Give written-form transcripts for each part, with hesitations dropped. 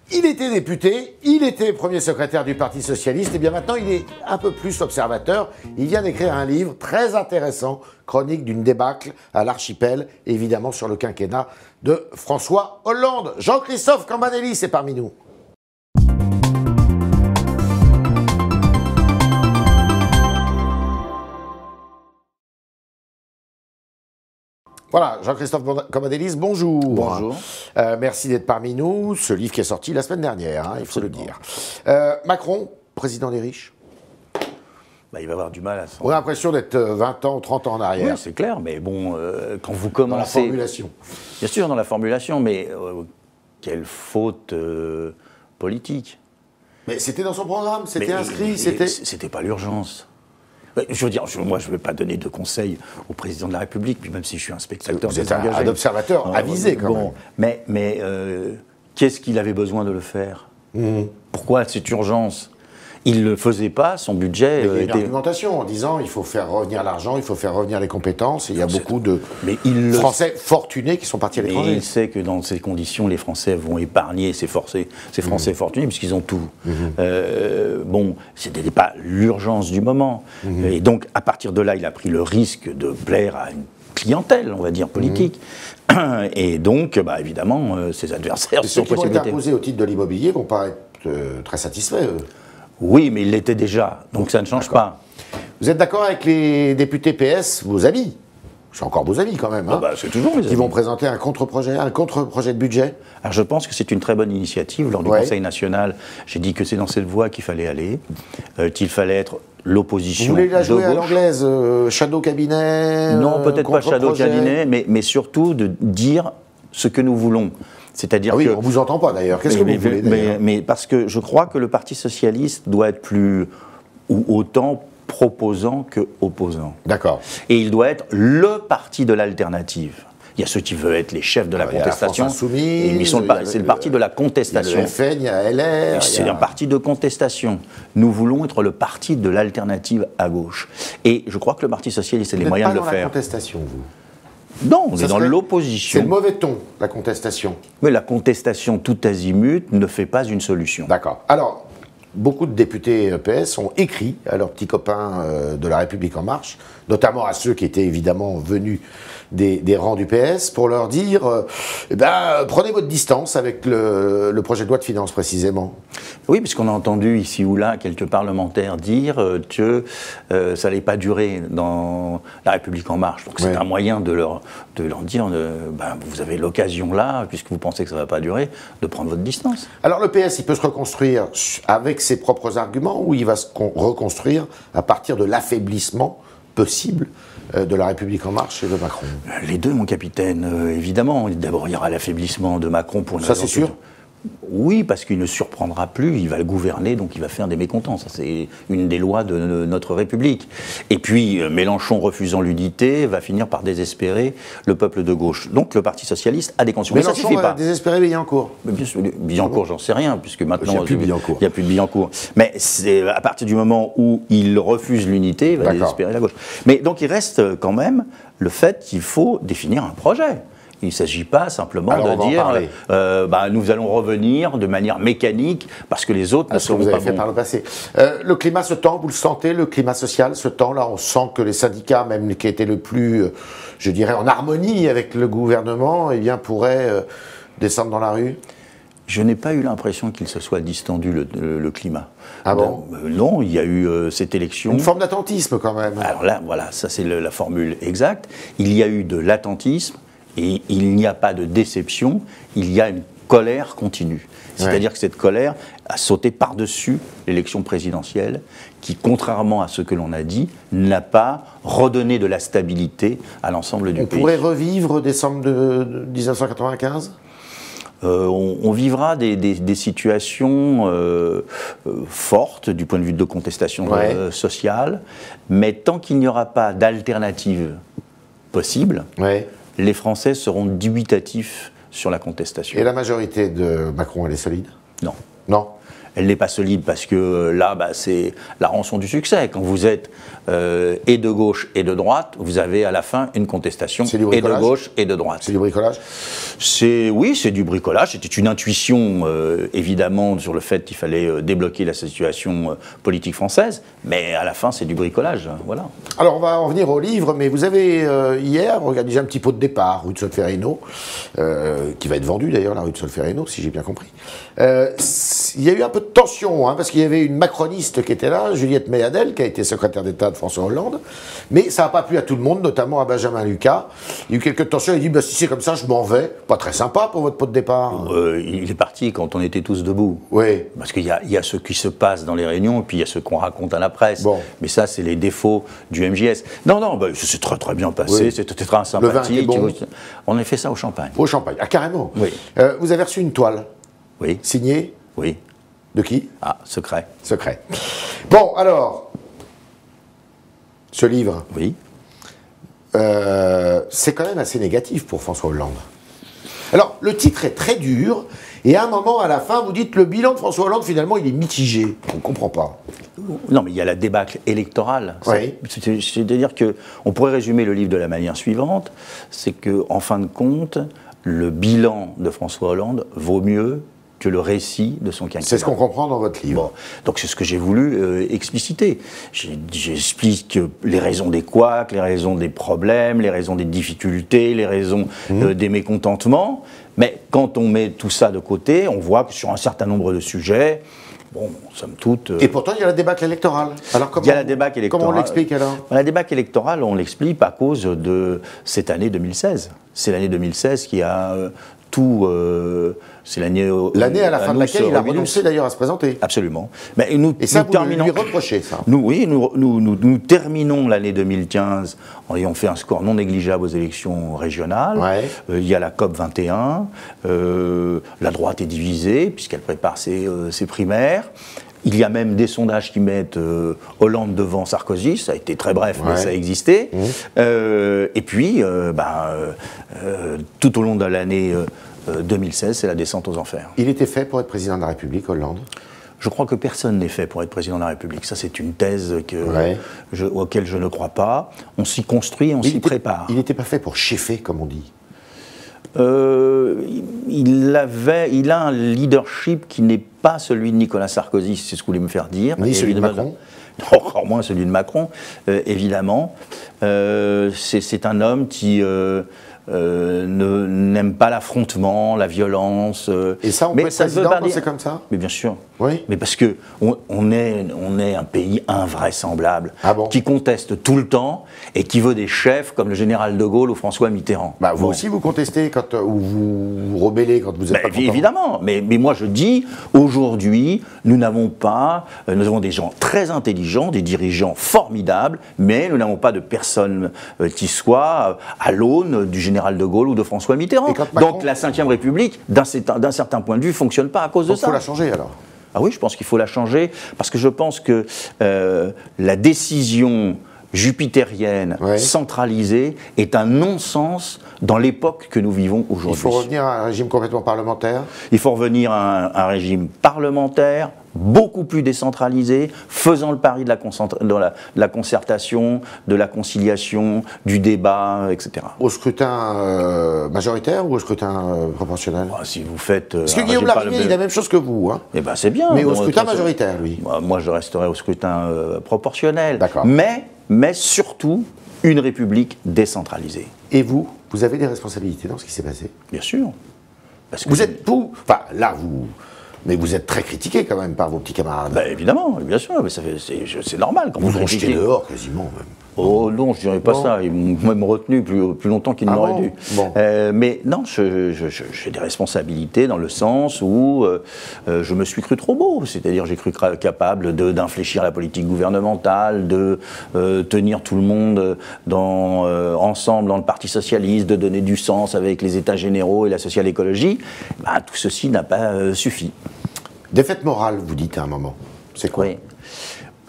Il était député, il était premier secrétaire du Parti Socialiste, et bien maintenant il est un peu plus observateur. Il vient d'écrire un livre très intéressant, chronique d'une débâcle à l'archipel, évidemment sur le quinquennat de François Hollande. Jean-Christophe Cambadélis est parmi nous. Voilà, Jean-Christophe Cambadélis, bonjour. Bonjour. Merci d'être parmi nous. Ce livre qui est sorti la semaine dernière, il faut le dire. Macron, président des riches. Bah, il va avoir du mal à s'en... On a l'impression d'être 20 ans ou 30 ans en arrière. Oui, c'est clair, mais bon, quand vous commencez... Dans la formulation. Bien sûr, dans la formulation, mais quelle faute politique. Mais c'était dans son programme, c'était inscrit, c'était... C'était pas l'urgence. Je veux dire, moi, je ne vais pas donner de conseils au président de la République, puis même si je suis un spectateur désengagé. Vous êtes un observateur avisé, quand même. Mais qu'est-ce qu'il avait besoin de le faire? Pourquoi cette urgence? Il ne le faisait pas, son budget... Il y a une argumentation en disant il faut faire revenir l'argent, il faut faire revenir les compétences, et il y a beaucoup de Français fortunés qui sont partis à l'étranger. Il sait que dans ces conditions, les Français vont épargner ces Français fortunés, puisqu'ils ont tout. Bon, c'était pas l'urgence du moment. Et donc, à partir de là, il a pris le risque de plaire à une clientèle, on va dire, politique. Et donc, bah, évidemment, ses adversaires... Ceux qui vont être imposés au titre de l'immobilier vont pas être très satisfaits, eux. Oui, mais il l'était déjà, donc ça ne change pas. Vous êtes d'accord avec les députés PS, vos amis? C'est encore vos amis quand même, hein, c'est toujours mes amis. Qui vont présenter un contre-projet de budget? Alors je pense que c'est une très bonne initiative. Lors du Conseil national, j'ai dit que c'est dans cette voie qu'il fallait aller, qu'il fallait être l'opposition. Vous voulez la jouer à l'anglaise, shadow cabinet? Non, peut-être pas shadow cabinet, mais surtout de dire ce que nous voulons. C'est-à-dire on ne vous entend pas d'ailleurs. Qu'est-ce que vous voulez mais parce que je crois que le Parti Socialiste doit être plus ou autant proposant que opposant. D'accord. Et il doit être le parti de l'alternative. Il y a ceux qui veulent être les chefs de la contestation. C'est le parti de la contestation. Il y a le FN, il y a LR. C'est un parti de contestation. Nous voulons être le parti de l'alternative à gauche. Et je crois que le Parti Socialiste a les moyens de le faire. Vous n'êtes pas dans la contestation, vous? Non, on est dans l'opposition. C'est le mauvais ton, la contestation. Mais la contestation tout azimut ne fait pas une solution. D'accord. Alors, beaucoup de députés PS ont écrit à leurs petits copains de La République En Marche, notamment à ceux qui étaient évidemment venus des rangs du PS, pour leur dire prenez votre distance avec le projet de loi de finances précisément. Oui, puisqu'on a entendu ici ou là quelques parlementaires dire que ça n'allait pas durer dans La République En Marche. Donc c'est un moyen de leur dire vous avez l'occasion là, puisque vous pensez que ça ne va pas durer, de prendre votre distance. Alors le PS, il peut se reconstruire avec ses propres arguments, ou il va se reconstruire à partir de l'affaiblissement possible de La République En Marche et de Macron? Les deux, mon capitaine, évidemment. D'abord, il y aura l'affaiblissement de Macron pour une raison. Ça, c'est sûr? Oui, parce qu'il ne surprendra plus, il va le gouverner, donc il va faire des mécontents. Ça, c'est une des lois de notre République. Et puis, Mélenchon refusant l'unité va finir par désespérer le peuple de gauche. Donc, le Parti Socialiste a des conditions. Mais ça suffit pas. Désespérer Billancourt? Bien sûr, Billancourt, j'en sais rien, puisque maintenant... Il n'y a plus Billancourt. Il n'y a plus de Billancourt. Mais c'est à partir du moment où il refuse l'unité, il va désespérer la gauche. Mais donc, il reste quand même le fait qu'il faut définir un projet. Il ne s'agit pas simplement de dire nous allons revenir de manière mécanique parce que les autres ne seront pas bons. Par le passé. Le climat se tend, vous le sentez, le climat social se tend. Là, on sent que les syndicats, même qui étaient le plus, je dirais, en harmonie avec le gouvernement, pourraient descendre dans la rue. Je n'ai pas eu l'impression qu'il se soit distendu le climat. Ah bon? Non, il y a eu cette élection... Une forme d'attentisme quand même. Alors là, voilà, ça c'est la formule exacte. Il y a eu de l'attentisme et il n'y a pas de déception, il y a une colère continue. C'est-à-dire que cette colère a sauté par-dessus l'élection présidentielle qui, contrairement à ce que l'on a dit, n'a pas redonné de la stabilité à l'ensemble du pays. On pourrait revivre décembre de 1995 ? On vivra des situations fortes du point de vue de contestation sociale, mais tant qu'il n'y aura pas d'alternative possible, les Français seront dubitatifs sur la contestation. Et la majorité de Macron, elle est solide? Non. Non. Elle n'est pas solide parce que là, c'est la rançon du succès. Quand vous êtes et de gauche et de droite, vous avez à la fin une contestation et de gauche et de droite. C'est du bricolage? Oui, c'est du bricolage. C'était une intuition, évidemment, sur le fait qu'il fallait débloquer la situation politique française, mais à la fin, c'est du bricolage. Voilà. Alors, on va en venir au livre, mais vous avez hier organisé un petit pot de départ, rue de Solferino, qui va être vendu d'ailleurs, la rue de Solferino, si j'ai bien compris. Il y a eu un peu de tension, parce qu'il y avait une macroniste qui était là, Juliette Méadel, qui a été secrétaire d'État de François Hollande, mais ça n'a pas plu à tout le monde, notamment à Benjamin Lucas. Il y a eu quelques tensions, il a dit si c'est comme ça, je m'en vais. Pas très sympa pour votre pot de départ. Il est parti quand on était tous debout. Oui. Parce qu'il y a ce qui se passe dans les réunions, et puis il y a ce qu'on raconte à la presse. Bon. Mais ça, c'est les défauts du MJS. Non, ça s'est très très bien passé, oui. c'était très sympathique. Le vin bon. On a fait ça au Champagne. Au Champagne, carrément. Oui. Vous avez reçu une toile. Oui. Signée. Oui. De qui? Secret. Secret. Bon, alors, ce livre, oui. C'est quand même assez négatif pour François Hollande. Alors, le titre est très dur, et à un moment, à la fin, vous dites le bilan de François Hollande, finalement, il est mitigé. On ne comprend pas. Non, mais il y a la débâcle électorale. Oui. C'est-à-dire qu'on pourrait résumer le livre de la manière suivante, c'est qu'en fin de compte, le bilan de François Hollande vaut mieux que le récit de son quinquennat. C'est ce qu'on comprend dans votre livre. Bon, donc c'est ce que j'ai voulu expliciter. J'explique les raisons des couacs, les raisons des problèmes, les raisons des difficultés, les raisons des mécontentements. Mais quand on met tout ça de côté, on voit que sur un certain nombre de sujets, bon, somme toute... Et pourtant, il y a la débâcle électorale. Alors, il y a la débâcle électorale. Comment on l'explique alors? La débâcle électorale, on l'explique à cause de cette année 2016. C'est l'année 2016 qui a tout... c'est l'année à la fin de laquelle il a renoncé d'ailleurs à se présenter. Absolument. Mais nous, et ça, nous terminons, lui reprochez ça? Nous terminons l'année 2015 en ayant fait un score non négligeable aux élections régionales. Ouais. Il y a la COP 21. La droite est divisée puisqu'elle prépare ses primaires. Il y a même des sondages qui mettent Hollande devant Sarkozy, ça a été très bref, mais ça a existé. Et puis, tout au long de l'année 2016, c'est la descente aux enfers. Il était fait pour être président de la République, Hollande? Je crois que personne n'est fait pour être président de la République. Ça, c'est une thèse auquel je ne crois pas. On s'y construit, on s'y prépare. Il n'était pas fait pour cheffer, comme on dit? Il a un leadership qui n'est pas celui de Nicolas Sarkozy, c'est ce que vous voulez me faire dire. Ni celui de Macron? Encore moins celui de Macron, évidemment. C'est un homme qui n'aime pas l'affrontement, la violence. Et ça, on peut être président quand c'est comme ça? Mais bien sûr. Oui. Mais parce que on est un pays invraisemblable, qui conteste tout le temps et qui veut des chefs comme le général de Gaulle ou François Mitterrand. Vous aussi, vous contestez ou vous rebellez quand vous êtes pas content? Évidemment. Mais moi, je dis, aujourd'hui, nous avons des gens très intelligents, des dirigeants formidables, mais nous n'avons pas de personnes qui soient à l'aune du général de Gaulle ou de François Mitterrand. Donc la Ve République, d'un certain point de vue, ne fonctionne pas à cause de ça. Il faut la changer alors? Ah oui, je pense qu'il faut la changer, parce que je pense que la décision jupitérienne centralisée est un non-sens dans l'époque que nous vivons aujourd'hui. Il faut revenir à un régime complètement parlementaire? Il faut revenir à un régime parlementaire, beaucoup plus décentralisé, faisant le pari de la concertation, de la conciliation, du débat, etc. Au scrutin majoritaire ou au scrutin proportionnel? Si vous faites... Parce que Guillaume Larrivé, il dit la même chose que vous. Hein. Eh bien, c'est bien. Mais au scrutin majoritaire, lui. Moi, je resterai au scrutin proportionnel. D'accord. Mais surtout, une république décentralisée. Et vous avez des responsabilités dans ce qui s'est passé? Bien sûr. Parce que vous êtes tout... Enfin, là, mais vous êtes très critiqué quand même par vos petits camarades. Évidemment, bien sûr, mais c'est normal. Quand vous rejetez dehors quasiment même. Oh non, je ne dirais pas ça. Ils m'ont même retenu plus longtemps qu'ils ne l'auraient dû. Mais non, j'ai des responsabilités dans le sens où je me suis cru trop beau. C'est-à-dire j'ai cru capable d'infléchir la politique gouvernementale, de tenir tout le monde ensemble dans le Parti socialiste, de donner du sens avec les États généraux et la social-écologie. Tout ceci n'a pas suffi. Défaite morale, vous dites à un moment. C'est quoi?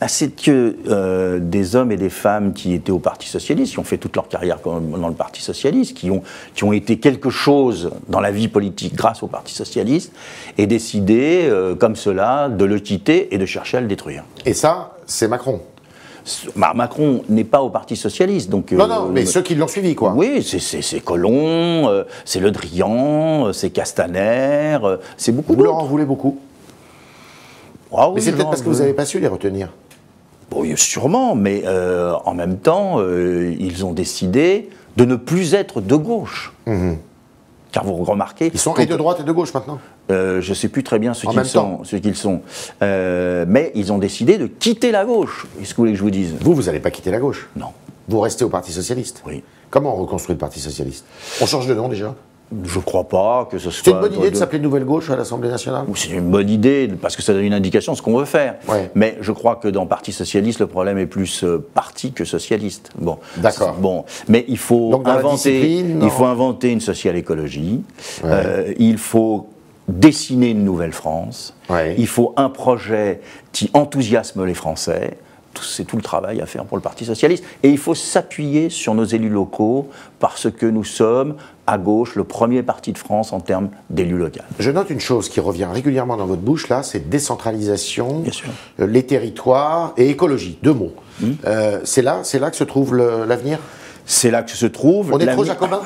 C'est que des hommes et des femmes qui étaient au Parti Socialiste, qui ont fait toute leur carrière dans le Parti Socialiste, qui ont été quelque chose dans la vie politique grâce au Parti Socialiste, aient décidé, comme cela, de le quitter et de chercher à le détruire. Et ça, c'est Macron. Macron n'est pas au Parti Socialiste, donc... Non, mais ceux qui l'ont suivi, quoi. Oui, c'est Collomb, c'est Le Drian, c'est Castaner, c'est beaucoup d'autres. Vous leur en voulez beaucoup? Ah, oui, mais c'est peut-être parce que vous n'avez pas su les retenir. Oui, sûrement, mais en même temps, ils ont décidé de ne plus être de gauche. Car vous remarquez... Ils sont et de droite et de gauche maintenant. Je ne sais plus très bien ce qu'ils sont. Mais ils ont décidé de quitter la gauche. Est-ce que vous voulez que je vous dise? Vous n'allez pas quitter la gauche? Non. Vous restez au Parti Socialiste? Oui. Comment on reconstruit le Parti Socialiste? On change de nom déjà? Je ne crois pas que ce soit... C'est une bonne idée de s'appeler Nouvelle Gauche à l'Assemblée nationale? C'est une bonne idée, parce que ça donne une indication de ce qu'on veut faire. Ouais. Mais je crois que dans le Parti Socialiste, le problème est plus parti que socialiste. Bon. D'accord. Bon. Mais il faut inventer une social-écologie. Ouais. Il faut dessiner une nouvelle France. Ouais. Il faut un projet qui enthousiasme les Français. C'est tout le travail à faire pour le Parti Socialiste. Et il faut s'appuyer sur nos élus locaux parce que nous sommes, à gauche, le premier parti de France en termes d'élus locaux. Je note une chose qui revient régulièrement dans votre bouche, là, c'est décentralisation, bien sûr, les territoires et écologie. Deux mots. C'est là que se trouve l'avenir? C'est là que se trouve... On est trop jacobin?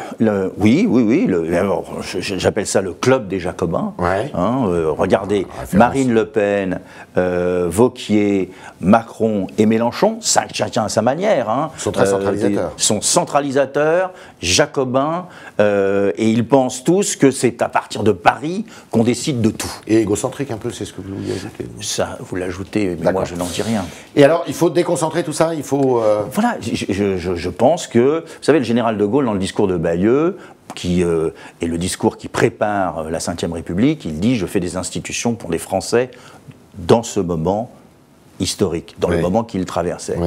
Oui. J'appelle ça le club des jacobins. Ouais. Regardez, Marine Le Pen, Wauquiez, Macron et Mélenchon, chacun à sa manière. Sont très centralisateurs. Sont centralisateurs, jacobins, et ils pensent tous que c'est à partir de Paris qu'on décide de tout. Et égocentrique un peu, c'est ce que vous y ajoutez? Ça, vous l'ajoutez, mais moi je n'en dis rien. Et alors, il faut déconcentrer tout ça? Il faut... Voilà, je pense que... Vous savez, le général de Gaulle, dans le discours de Bayeux, qui est le discours qui prépare la Ve République, il dit « Je fais des institutions pour les Français dans ce moment historique, dans le moment qu'il traversait.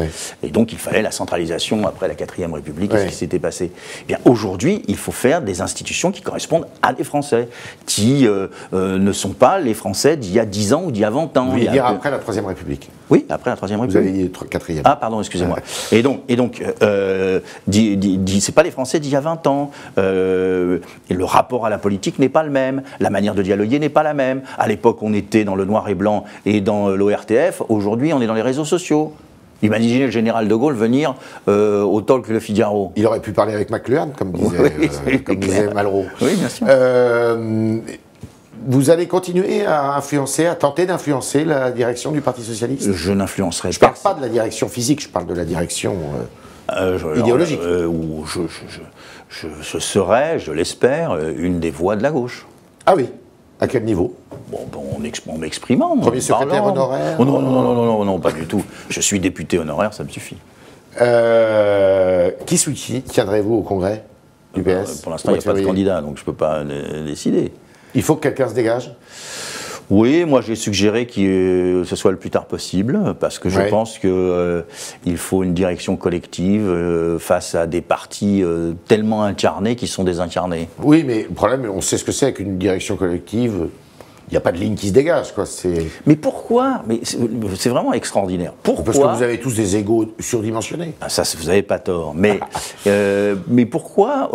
Et donc, il fallait la centralisation après la 4e République, et ce qui s'était passé. Eh bien, aujourd'hui, il faut faire des institutions qui correspondent à des Français, qui ne sont pas les Français d'il y a 10 ans ou d'il y a 20 ans. Vous voulez dire après la 3e République? Oui, après la 3e République. Vous avez dit 4e. Ah, pardon, excusez-moi. Et donc c'est pas les Français d'il y a 20 ans. Et le rapport à la politique n'est pas le même. La manière de dialoguer n'est pas la même. À l'époque, on était dans le noir et blanc et dans l'ORTF. Aujourd'hui, on est dans les réseaux sociaux. Imaginez le général de Gaulle venir au talk Le Figaro. Il aurait pu parler avec McLuhan, comme disait Malraux. Oui, bien sûr. Vous allez continuer à influencer, à tenter d'influencer la direction du Parti Socialiste? Je n'influencerai pas. Je ne parle pas de la direction physique, je parle de la direction idéologique. Je serai, je l'espère, une des voix de la gauche. Ah oui? À quel niveau? En m'exprimant. Premier secrétaire honoraire? Non, pas du tout. Je suis député honoraire, ça me suffit. Qui soutiendrez-vous au Congrès du PS? Pour l'instant, il n'y a pas de candidat, donc je ne peux pas décider. Il faut que quelqu'un se dégage? Oui, moi j'ai suggéré que ce soit le plus tard possible, parce que je pense qu'il faut une direction collective face à des partis tellement incarnés qui sont désincarnés. Oui, mais le problème, on sait ce que c'est qu'une direction collective. Il n'y a pas de ligne qui se dégage, quoi. Mais pourquoi? Mais c'est vraiment extraordinaire. Pourquoi? Parce que vous avez tous des égos surdimensionnés. Ça, vous n'avez pas tort. Mais, mais pourquoi,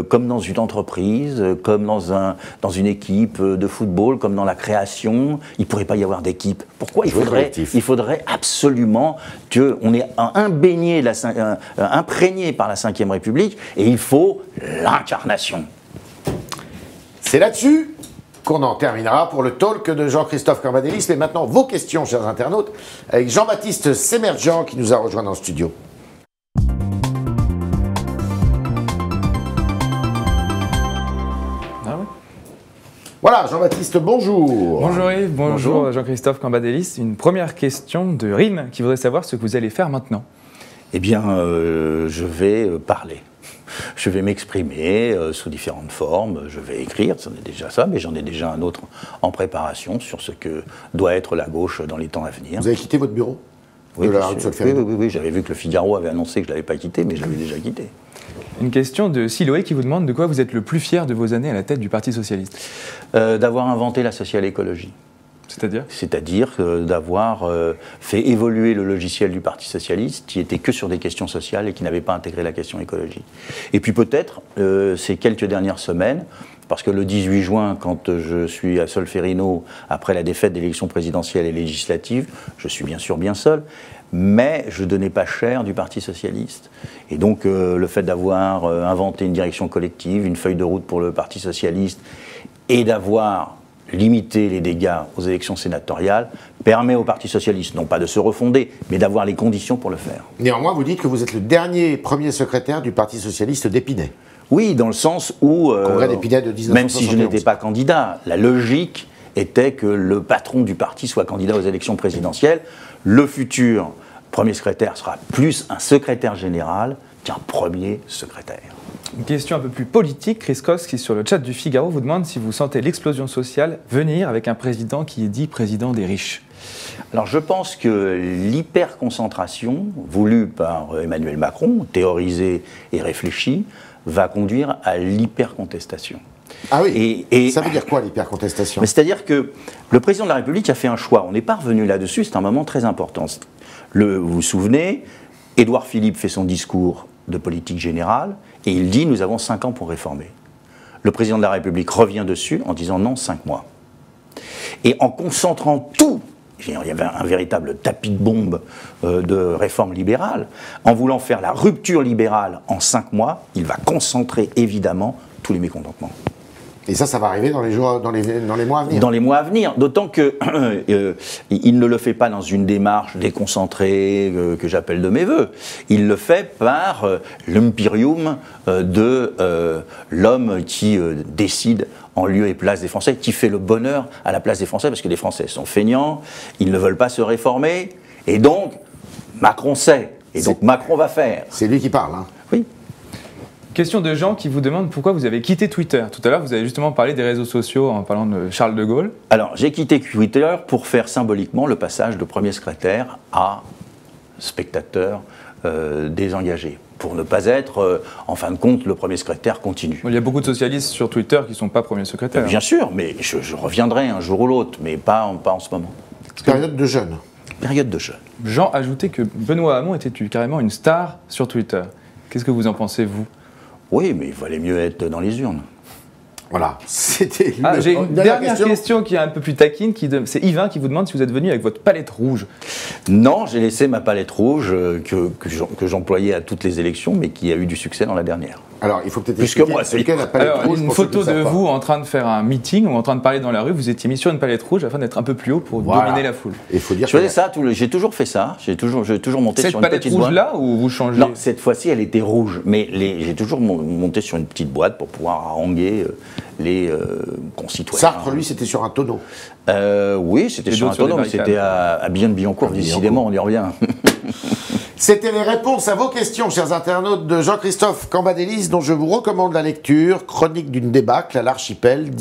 comme dans une entreprise, comme dans une équipe de football, comme dans la création, il ne pourrait pas y avoir d'équipe? Pourquoi il faudrait absolument qu'on ait imprégné par la Ve République, et il faut l'incarnation. C'est là-dessus qu'on en terminera pour le talk de Jean-Christophe Cambadélis. Mais maintenant, vos questions, chers internautes, avec Jean-Baptiste Sémergent qui nous a rejoint dans le studio. Voilà, Jean-Baptiste, bonjour. Bonjour Yves, bonjour. Jean-Christophe Cambadélis. Une première question de Rime qui voudrait savoir ce que vous allez faire maintenant. Eh bien, je vais parler. Je vais m'exprimer sous différentes formes, je vais écrire, c'en est déjà ça, mais j'en ai déjà un autre en préparation sur ce que doit être la gauche dans les temps à venir. Vous avez quitté votre bureau? Oui, oui, j'avais vu que le Figaro avait annoncé que je ne l'avais pas quitté, mais je l'avais déjà quitté. Une question de Siloé qui vous demande de quoi vous êtes le plus fier de vos années à la tête du Parti Socialiste. D'avoir inventé la social-écologie. C'est-à-dire d'avoir fait évoluer le logiciel du Parti socialiste qui était que sur des questions sociales et qui n'avait pas intégré la question écologique. Et puis peut-être, ces quelques dernières semaines, parce que le 18 juin, quand je suis à Solferino, après la défaite des élections présidentielles et législatives, je suis bien sûr bien seul, mais je ne donnais pas cher du Parti socialiste. Et donc le fait d'avoir inventé une direction collective, une feuille de route pour le Parti socialiste, et d'avoir limiter les dégâts aux élections sénatoriales permet au Parti socialiste, non pas de se refonder, mais d'avoir les conditions pour le faire. Néanmoins, vous dites que vous êtes le premier secrétaire du Parti socialiste d'Épinay. Oui, dans le sens où, Congrès d'Épinay de 1971. Même si je n'étais pas candidat, la logique était que le patron du parti soit candidat aux élections présidentielles. Le futur premier secrétaire sera plus un secrétaire général qu'un premier secrétaire. Une question un peu plus politique. Chris Cos, qui sur le chat du Figaro, vous demande si vous sentez l'explosion sociale venir avec un président qui est dit président des riches. Alors je pense que l'hyperconcentration voulue par Emmanuel Macron, théorisée et réfléchie, va conduire à l'hypercontestation. Ah oui, ça veut dire quoi l'hypercontestation? C'est-à-dire que le président de la République a fait un choix. On n'est pas revenu là-dessus, c'est un moment très important. Vous vous souvenez, Édouard Philippe fait son discours de politique générale, et il dit « nous avons 5 ans pour réformer ». Le président de la République revient dessus en disant « non, 5 mois ». Et en concentrant tout, il y avait un véritable tapis de bombe de réforme libérale, en voulant faire la rupture libérale en 5 mois, il va concentrer évidemment tous les mécontentements. Et ça va arriver dans les mois à venir. Dans les mois à venir, d'autant que il ne le fait pas dans une démarche déconcentrée que j'appelle de mes voeux. Il le fait par l'imperium de l'homme qui décide en lieu et place des Français, qui fait le bonheur à la place des Français, parce que les Français sont feignants, ils ne veulent pas se réformer, et donc Macron sait, et donc Macron va faire. C'est lui qui parle, hein. Oui. Question de gens qui vous demandent pourquoi vous avez quitté Twitter. Tout à l'heure, vous avez justement parlé des réseaux sociaux en parlant de Charles de Gaulle. Alors, j'ai quitté Twitter pour faire symboliquement le passage de premier secrétaire à spectateur désengagé, pour ne pas être, en fin de compte, le premier secrétaire continu. Il y a beaucoup de socialistes sur Twitter qui ne sont pas premiers secrétaires. Bien sûr, mais je reviendrai un jour ou l'autre, mais pas en ce moment. Période de jeûne. Période de jeûne. Jean ajoutait que Benoît Hamon était carrément une star sur Twitter. Qu'est-ce que vous en pensez, vous? Oui, mais il valait mieux être dans les urnes. Voilà, c'était... J'ai une dernière question qui est un peu plus taquine, c'est Yvain qui vous demande si vous êtes venu avec votre palette rouge. Non, j'ai laissé ma palette rouge que j'employais à toutes les élections, mais qui a eu du succès dans la dernière. Alors, il faut peut-être expliquer c'est lequel la palette rouge. Une photo de vous en train de faire un meeting ou en train de parler dans la rue, vous étiez mis sur une palette rouge afin d'être un peu plus haut pour dominer la foule. Il faut dire je faisais ça, j'ai toujours fait ça, j'ai toujours monté sur une petite boîte. Cette palette rouge-là ou vous changez? Non, cette fois-ci elle était rouge, mais j'ai toujours monté sur une petite boîte pour pouvoir haranguer les concitoyens. Sartre, lui, c'était sur un tonneau. Oui, c'était sur un tonneau, mais c'était à Billon-Billancourt, décidément, on y revient. C'était les réponses à vos questions, chers internautes, de Jean-Christophe Cambadélis, dont je vous recommande la lecture, Chronique d'une débâcle à l'Archipel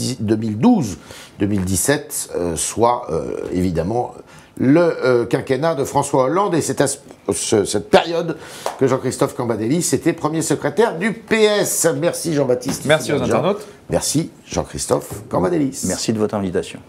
2012-2017, soit évidemment le quinquennat de François Hollande. Et c'est à cette période que Jean-Christophe Cambadélis était premier secrétaire du PS. Merci Jean-Baptiste. Merci aux internautes. Merci Jean-Christophe Cambadélis. Merci de votre invitation.